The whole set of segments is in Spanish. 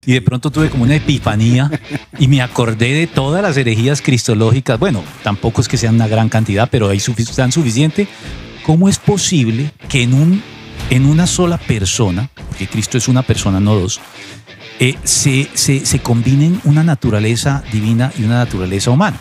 y de pronto tuve como una epifanía y me acordé de todas las herejías cristológicas. Bueno, tampoco es que sean una gran cantidad, pero hay tan suficiente. ¿Cómo es posible que en una sola persona, porque Cristo es una persona, no dos, se combinen una naturaleza divina y una naturaleza humana?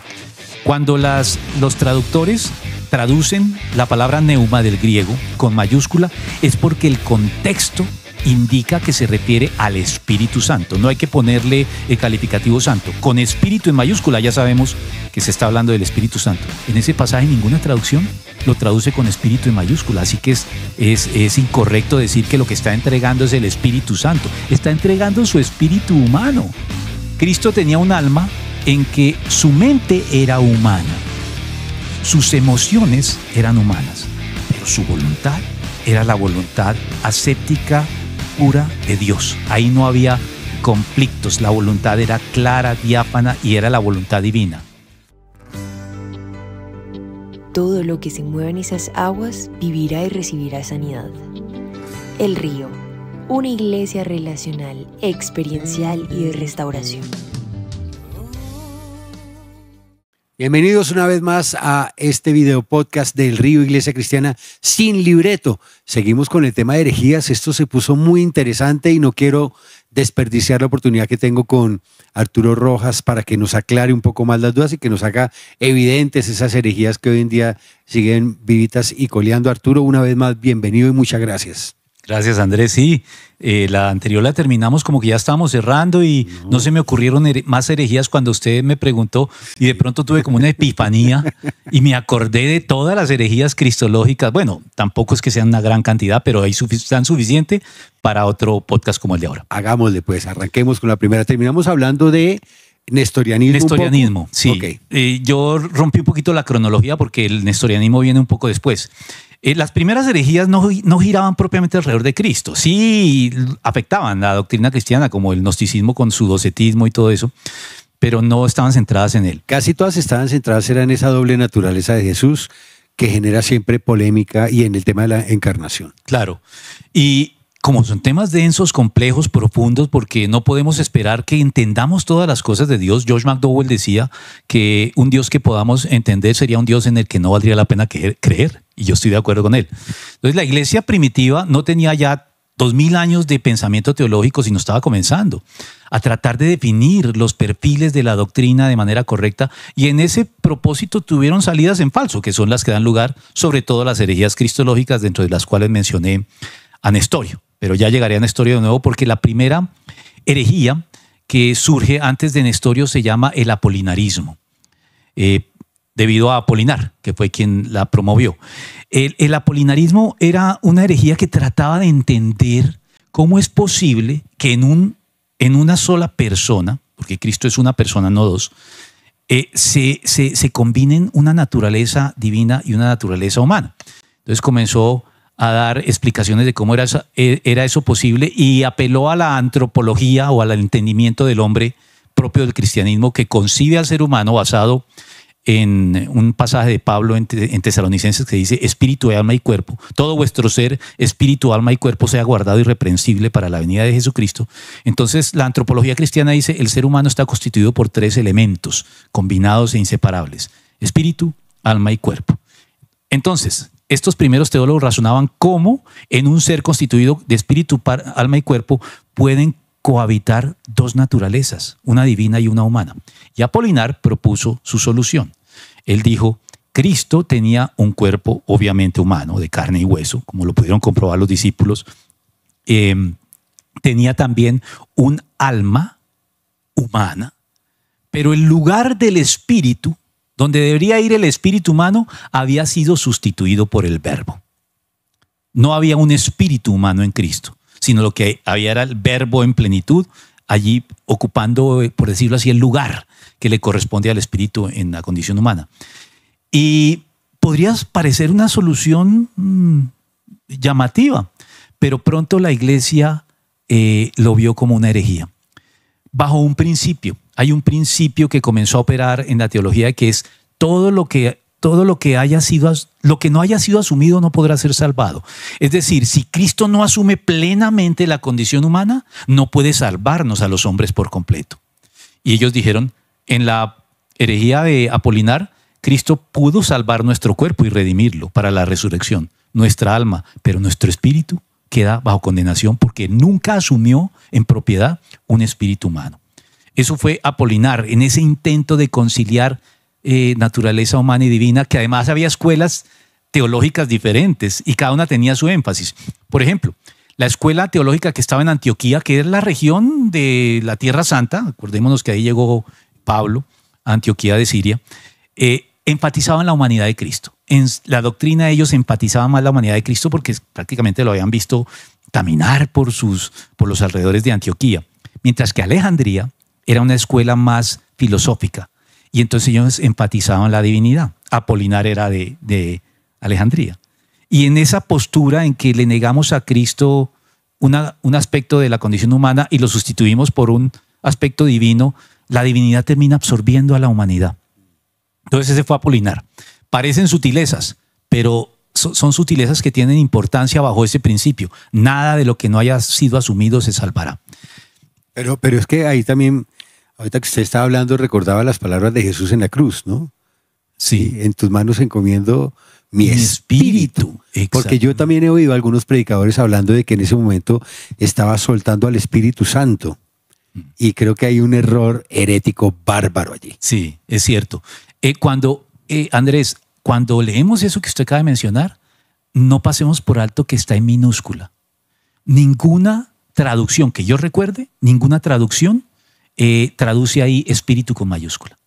Cuando los traductores traducen la palabra neuma del griego con mayúscula, es porque el contexto indica que se refiere al Espíritu Santo. No hay que ponerle el calificativo santo. Con Espíritu en mayúscula ya sabemos que se está hablando del Espíritu Santo. En ese pasaje ninguna traducción lo traduce con Espíritu en mayúscula, así que es incorrecto decir que lo que está entregando es el Espíritu Santo. Está entregando su espíritu humano. Cristo tenía un alma en que su mente era humana, sus emociones eran humanas, pero su voluntad era la voluntad ascética pura de Dios. Ahí no había conflictos, la voluntad era clara, diáfana y era la voluntad divina. Todo lo que se mueva en esas aguas vivirá y recibirá sanidad. El Río, una iglesia relacional, experiencial y de restauración. Bienvenidos una vez más a este video podcast del Río Iglesia Cristiana sin libreto. Seguimos con el tema de herejías. Esto se puso muy interesante y no quiero desperdiciar la oportunidad que tengo con Arturo Rojas para que nos aclare un poco más las dudas y que nos haga evidentes esas herejías que hoy en día siguen vivitas y coleando. Arturo, una vez más, bienvenido y muchas gracias. Gracias, Andrés. Sí, la anterior la terminamos como que ya estábamos cerrando y no se me ocurrieron más herejías cuando usted me preguntó y de pronto tuve como una epifanía y me acordé de todas las herejías cristológicas. Bueno, tampoco es que sean una gran cantidad, pero hay tan suficiente para otro podcast como el de ahora. Hagámosle pues, arranquemos con la primera. Terminamos hablando de nestorianismo. Nestorianismo, sí. Okay. Yo rompí un poquito la cronología porque el nestorianismo viene un poco después. Las primeras herejías no giraban propiamente alrededor de Cristo. Sí afectaban la doctrina cristiana, como el gnosticismo con su docetismo y todo eso, pero no estaban centradas en él. Casi todas estaban centradas en esa doble naturaleza de Jesús que genera siempre polémica y en el tema de la encarnación. Claro. Y como son temas densos, complejos, profundos, porque no podemos esperar que entendamos todas las cosas de Dios. George McDowell decía que un Dios que podamos entender sería un Dios en el que no valdría la pena creer. Y yo estoy de acuerdo con él. Entonces la iglesia primitiva no tenía ya 2000 años de pensamiento teológico, sino estaba comenzando a tratar de definir los perfiles de la doctrina de manera correcta, y en ese propósito tuvieron salidas en falso, que son las que dan lugar sobre todo a las herejías cristológicas, dentro de las cuales mencioné a Nestorio. Pero ya llegaré a Nestorio de nuevo, porque la primera herejía que surge antes de Nestorio se llama el apolinarismo, debido a Apolinar, que fue quien la promovió. El apolinarismo era una herejía que trataba de entender cómo es posible que en una sola persona, porque Cristo es una persona, no dos, se combinen una naturaleza divina y una naturaleza humana. Entonces comenzó a dar explicaciones de cómo era eso posible y apeló a la antropología o al entendimiento del hombre propio del cristianismo, que concibe al ser humano basado en un pasaje de Pablo en Tesalonicenses que dice: espíritu, alma y cuerpo, todo vuestro ser, espíritu, alma y cuerpo, sea guardado irreprensible para la venida de Jesucristo. Entonces la antropología cristiana dice: el ser humano está constituido por 3 elementos combinados e inseparables: espíritu, alma y cuerpo. Entonces estos primeros teólogos razonaban cómo en un ser constituido de espíritu, alma y cuerpo pueden cohabitar 2 naturalezas, una divina y una humana. Y Apolinar propuso su solución. Él dijo: Cristo tenía un cuerpo obviamente humano, de carne y hueso, como lo pudieron comprobar los discípulos. Tenía también un alma humana, pero el lugar del espíritu, donde debería ir el espíritu humano, había sido sustituido por el Verbo. No había un espíritu humano en Cristo, sino lo que había era el Verbo en plenitud, allí ocupando, por decirlo así, el lugar que le corresponde al espíritu en la condición humana. Y podría parecer una solución llamativa, pero pronto la iglesia lo vio como una herejía. Bajo un principio, hay un principio que comenzó a operar en la teología, que es todo lo que todo lo que no haya sido asumido no podrá ser salvado. Es decir, si Cristo no asume plenamente la condición humana, no puede salvarnos a los hombres por completo. Y ellos dijeron, en la herejía de Apolinar, Cristo pudo salvar nuestro cuerpo y redimirlo para la resurrección, nuestra alma, pero nuestro espíritu queda bajo condenación porque nunca asumió en propiedad un espíritu humano. Eso fue Apolinar, en ese intento de conciliar naturaleza humana y divina, que además había escuelas teológicas diferentes y cada una tenía su énfasis. Por ejemplo, la escuela teológica que estaba en Antioquía, que es la región de la Tierra Santa, acordémonos que ahí llegó Pablo a Antioquía de Siria, enfatizaban la humanidad de Cristo. En la doctrina de ellos enfatizaban más la humanidad de Cristo porque prácticamente lo habían visto caminar por los alrededores de Antioquía, mientras que Alejandría era una escuela más filosófica y entonces ellos enfatizaban la divinidad. Apolinar era de Alejandría. Y en esa postura en que le negamos a Cristo un aspecto de la condición humana y lo sustituimos por un aspecto divino, la divinidad termina absorbiendo a la humanidad. Entonces ese fue Apolinar. Parecen sutilezas, pero son sutilezas que tienen importancia bajo ese principio. Nada de lo que no haya sido asumido se salvará. Pero es que ahí también, ahorita que usted estaba hablando, recordaba las palabras de Jesús en la cruz, ¿no? Sí. En tus manos encomiendo mi espíritu. Porque yo también he oído a algunos predicadores hablando de que en ese momento estaba soltando al Espíritu Santo. Y creo que hay un error herético bárbaro allí. Sí, es cierto. Andrés, cuando leemos eso que usted acaba de mencionar, no pasemos por alto que está en minúscula. Ninguna traducción que yo recuerde, ninguna traducción traduce ahí espíritu con mayúscula.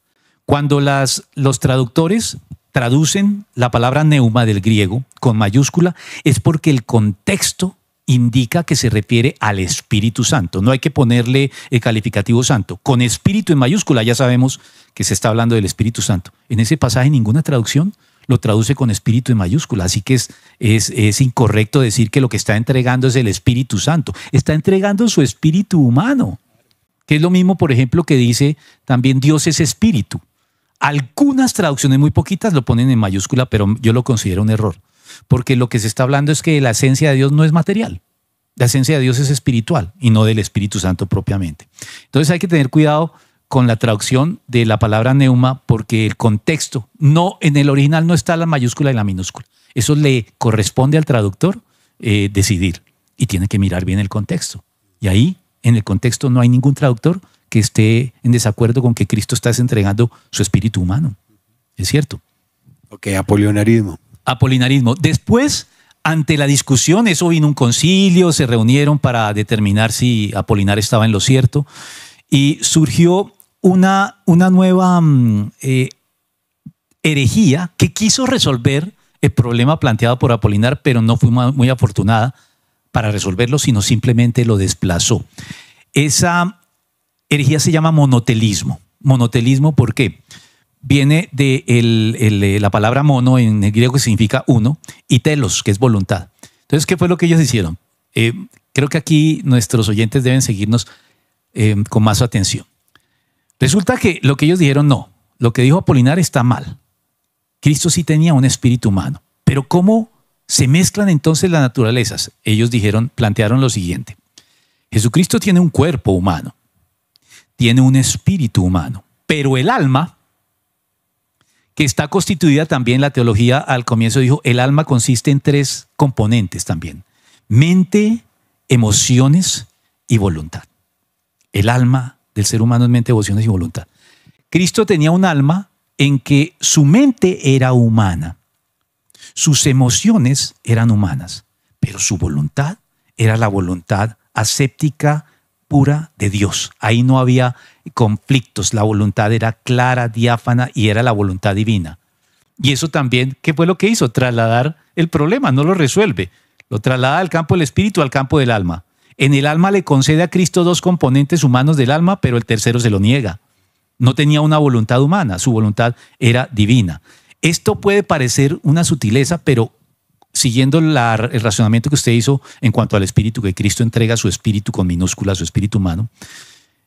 Cuando los traductores traducen la palabra neuma del griego con mayúscula, es porque el contexto indica que se refiere al Espíritu Santo. No hay que ponerle el calificativo santo. Con espíritu en mayúscula ya sabemos que se está hablando del Espíritu Santo. En ese pasaje ninguna traducción lo traduce con espíritu en mayúscula. Así que es incorrecto decir que lo que está entregando es el Espíritu Santo. Está entregando su espíritu humano, que es lo mismo, por ejemplo, que dice también Dios es espíritu. Algunas traducciones, muy poquitas, lo ponen en mayúscula, pero yo lo considero un error. Porque lo que se está hablando es que la esencia de Dios no es material. La esencia de Dios es espiritual y no del Espíritu Santo propiamente. Entonces hay que tener cuidado con la traducción de la palabra neuma porque el contexto, en el original no está la mayúscula y la minúscula. Eso le corresponde al traductor decidir y tiene que mirar bien el contexto. Y ahí, en el contexto, no hay ningún traductor que esté en desacuerdo con que Cristo está entregando su espíritu humano. Es cierto. Ok, apolinarismo. Apolinarismo. Después, ante la discusión, eso vino un concilio, se reunieron para determinar si Apolinar estaba en lo cierto y surgió una nueva herejía que quiso resolver el problema planteado por Apolinar, pero no fue muy afortunada para resolverlo, sino simplemente lo desplazó. Esa herejía se llama monotelismo. Monotelismo, ¿por qué? Viene de la palabra mono en el griego que significa uno y telos, que es voluntad. Entonces, ¿qué fue lo que ellos hicieron? Creo que aquí nuestros oyentes deben seguirnos con más atención. Resulta que lo que ellos dijeron no, lo que dijo Apolinar está mal. Cristo sí tenía un espíritu humano, pero ¿cómo se mezclan entonces las naturalezas? Ellos plantearon lo siguiente: Jesucristo tiene un cuerpo humano, tiene un espíritu humano, pero el alma, que está constituida también, la teología al comienzo dijo, el alma consiste en 3 componentes también: mente, emociones y voluntad. El alma del ser humano es mente, emociones y voluntad. Cristo tenía un alma en que su mente era humana, sus emociones eran humanas, pero su voluntad era la voluntad aséptica, pura de Dios. Ahí no había conflictos, la voluntad era clara, diáfana y era la voluntad divina. Y eso también, ¿qué fue lo que hizo? Trasladar el problema, no lo resuelve. Lo traslada del campo del espíritu al campo del alma. En el alma le concede a Cristo 2 componentes humanos del alma, pero el tercero se lo niega. No tenía una voluntad humana, su voluntad era divina. Esto puede parecer una sutileza, pero siguiendo el razonamiento que usted hizo en cuanto al espíritu, que Cristo entrega su espíritu con minúscula, su espíritu humano,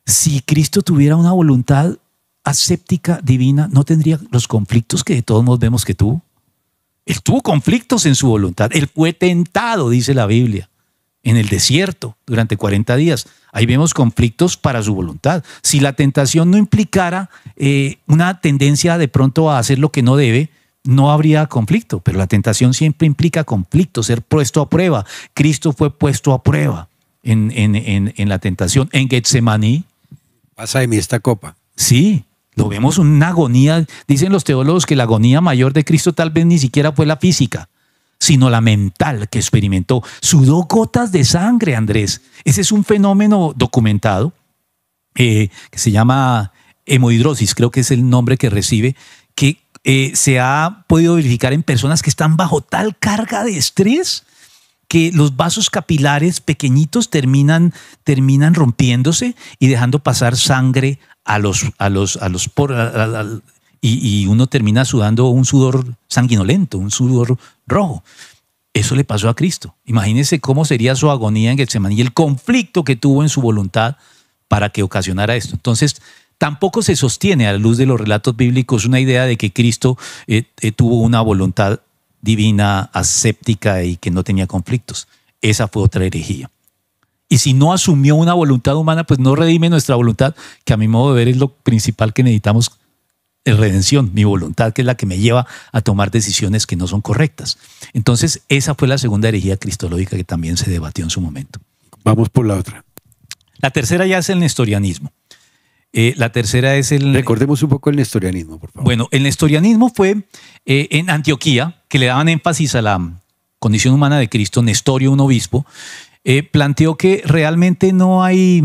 si Cristo tuviera una voluntad aséptica divina no tendría los conflictos que de todos modos vemos que tuvo. Él tuvo conflictos en su voluntad. Él fue tentado, dice la Biblia, en el desierto durante 40 días. Ahí vemos conflictos para su voluntad. Si la tentación no implicara una tendencia de pronto a hacer lo que no debe, no habría conflicto. Pero la tentación siempre implica conflicto, ser puesto a prueba. Cristo fue puesto a prueba en la tentación. En Getsemaní. Pasa de mí esta copa. Sí, lo vemos una agonía. Dicen los teólogos que la agonía mayor de Cristo tal vez ni siquiera fue la física, sino la mental que experimentó. Sudó gotas de sangre, Andrés. Ese es un fenómeno documentado que se llama hemodrosis, creo que es el nombre que recibe, que se ha podido verificar en personas que están bajo tal carga de estrés que los vasos capilares pequeñitos terminan rompiéndose y dejando pasar sangre a los poros, y uno termina sudando un sudor sanguinolento, un sudor rojo. Eso le pasó a Cristo. Imagínense cómo sería su agonía en Getsemaní y el conflicto que tuvo en su voluntad para que ocasionara esto. Entonces, tampoco se sostiene a la luz de los relatos bíblicos una idea de que Cristo tuvo una voluntad divina, aséptica y que no tenía conflictos. Esa fue otra herejía. Y si no asumió una voluntad humana, pues no redime nuestra voluntad, que a mi modo de ver es lo principal que necesitamos en redención, mi voluntad, que es la que me lleva a tomar decisiones que no son correctas. Entonces, esa fue la segunda herejía cristológica que también se debatió en su momento. Vamos por la otra. La tercera ya es el nestorianismo. La tercera es el... Recordemos un poco el nestorianismo, por favor. Bueno, el nestorianismo fue en Antioquía, que le daban énfasis a la condición humana de Cristo. Nestorio, un obispo, planteó que realmente no hay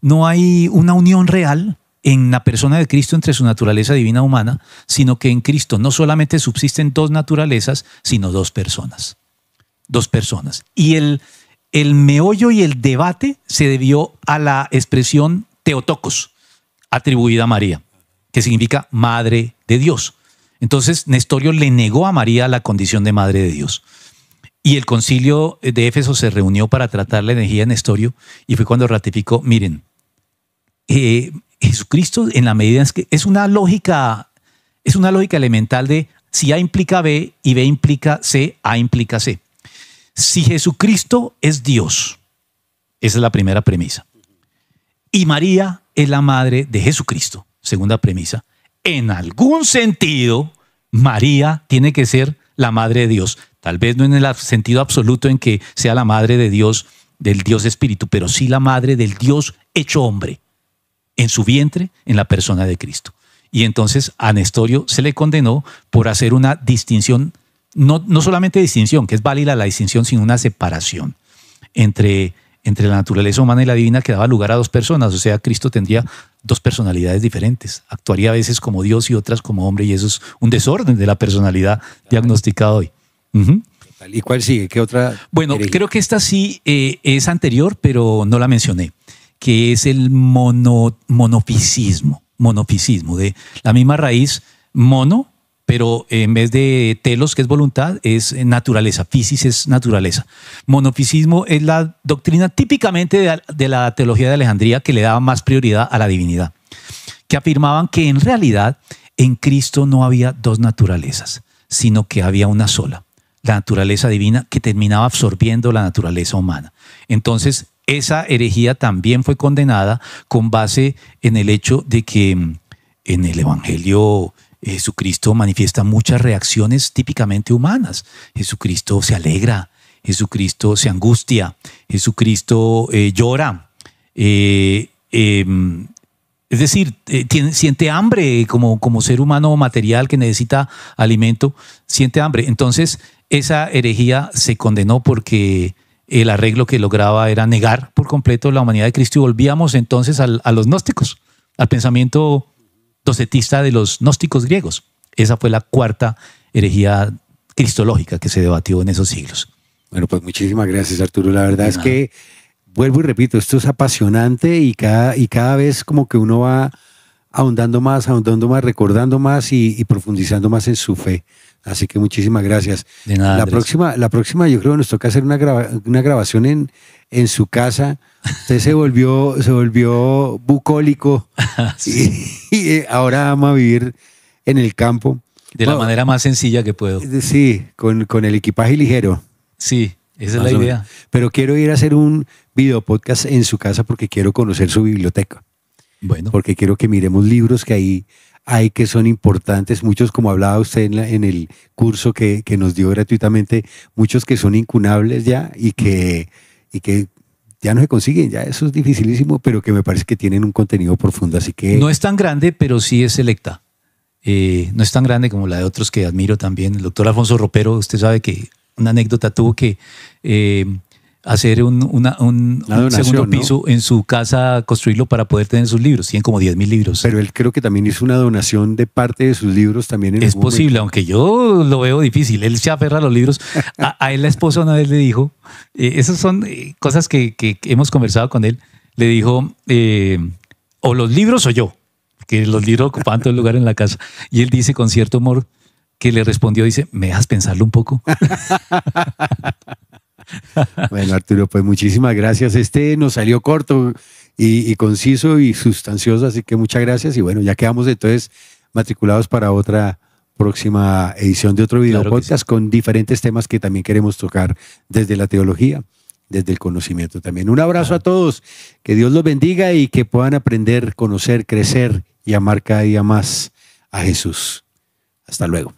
una unión real en la persona de Cristo entre su naturaleza divina humana, sino que en Cristo no solamente subsisten dos naturalezas, sino dos personas. Dos personas. Y el meollo y el debate se debió a la expresión Theotokos, atribuida a María, que significa Madre de Dios. Entonces, Nestorio le negó a María la condición de Madre de Dios. Y el concilio de Éfeso se reunió para tratar la herejía de Nestorio y fue cuando ratificó, miren, Jesucristo, en la medida en que es una lógica elemental de si A implica B y B implica C, A implica C. Si Jesucristo es Dios, esa es la primera premisa, y María es la madre de Jesucristo, segunda premisa, en algún sentido María tiene que ser la madre de Dios. Tal vez no en el sentido absoluto en que sea la madre de Dios, del Dios Espíritu, pero sí la madre del Dios hecho hombre, en su vientre, en la persona de Cristo. Y entonces a Nestorio se le condenó por hacer una distinción, no solamente distinción, que es válida la distinción, sino una separación entre la naturaleza humana y la divina que daba lugar a dos personas. O sea, Cristo tendría dos personalidades diferentes. Actuaría a veces como Dios y otras como hombre, y eso es un desorden de la personalidad diagnosticado hoy. ¿Y cuál sigue? ¿Qué otra? Bueno, creo que esta sí es anterior, pero no la mencioné, que es el monofisismo, de la misma raíz mono, pero en vez de telos, que es voluntad, es naturaleza. Fisis es naturaleza. Monofisismo es la doctrina típicamente de la teología de Alejandría, que le daba más prioridad a la divinidad, que afirmaban que en realidad en Cristo no había dos naturalezas, sino que había una sola, la naturaleza divina, que terminaba absorbiendo la naturaleza humana. Entonces, esa herejía también fue condenada con base en el hecho de que en el Evangelio Jesucristo manifiesta muchas reacciones típicamente humanas. Jesucristo se alegra, Jesucristo se angustia, Jesucristo llora. Es decir, siente hambre como ser humano material que necesita alimento, siente hambre. Entonces, esa herejía se condenó porque el arreglo que lograba era negar por completo la humanidad de Cristo, y volvíamos entonces a los gnósticos, al pensamiento docetista de los gnósticos griegos. Esa fue la cuarta herejía cristológica que se debatió en esos siglos. Bueno, pues muchísimas gracias, Arturo. La verdad es que, vuelvo y repito, esto es apasionante y cada vez como que uno va ahondando más, recordando más y profundizando más en su fe. Así que muchísimas gracias. De nada, La Andrés. próxima yo creo que nos toca hacer una grabación en su casa. Usted se volvió bucólico y ahora ama vivir en el campo. De la Bueno, manera más sencilla que puedo. sí, con el equipaje ligero. Sí, esa es Más la o idea. menos. Pero quiero ir a hacer un video podcast en su casa porque quiero conocer su biblioteca. Bueno, Porque quiero que miremos libros que ahí hay que son importantes, muchos como hablaba usted en el curso que nos dio gratuitamente, muchos que son incunables ya y que ya no se consiguen, ya eso es dificilísimo, pero que me parece que tienen un contenido profundo, así que no es tan grande, pero sí es selecta. No es tan grande como la de otros que admiro también. El doctor Alfonso Ropero, usted sabe que una anécdota tuvo que hacer un donación, segundo ¿no? piso en su casa, construirlo para poder tener sus libros. Tienen como 10.000 libros. pero él creo que también hizo una donación de parte de sus libros también en Es algún posible, aunque yo lo veo difícil. Él se aferra a los libros. A él la esposa una vez le dijo, esas son cosas que hemos conversado con él, le dijo, o los libros o yo, que los libros ocupaban todo el lugar en la casa. Y él dice con cierto humor que le respondió, dice, ¿me dejas pensarlo un poco? Bueno, Arturo, pues muchísimas gracias. Este nos salió corto y conciso y sustancioso, así que muchas gracias. Y bueno, ya quedamos entonces matriculados para otra próxima edición de otro video Claro que podcast con diferentes temas que también queremos tocar desde la teología, desde el conocimiento también. Un abrazo a todos, que Dios los bendiga y que puedan aprender, conocer, crecer y amar cada día más a Jesús. Hasta luego.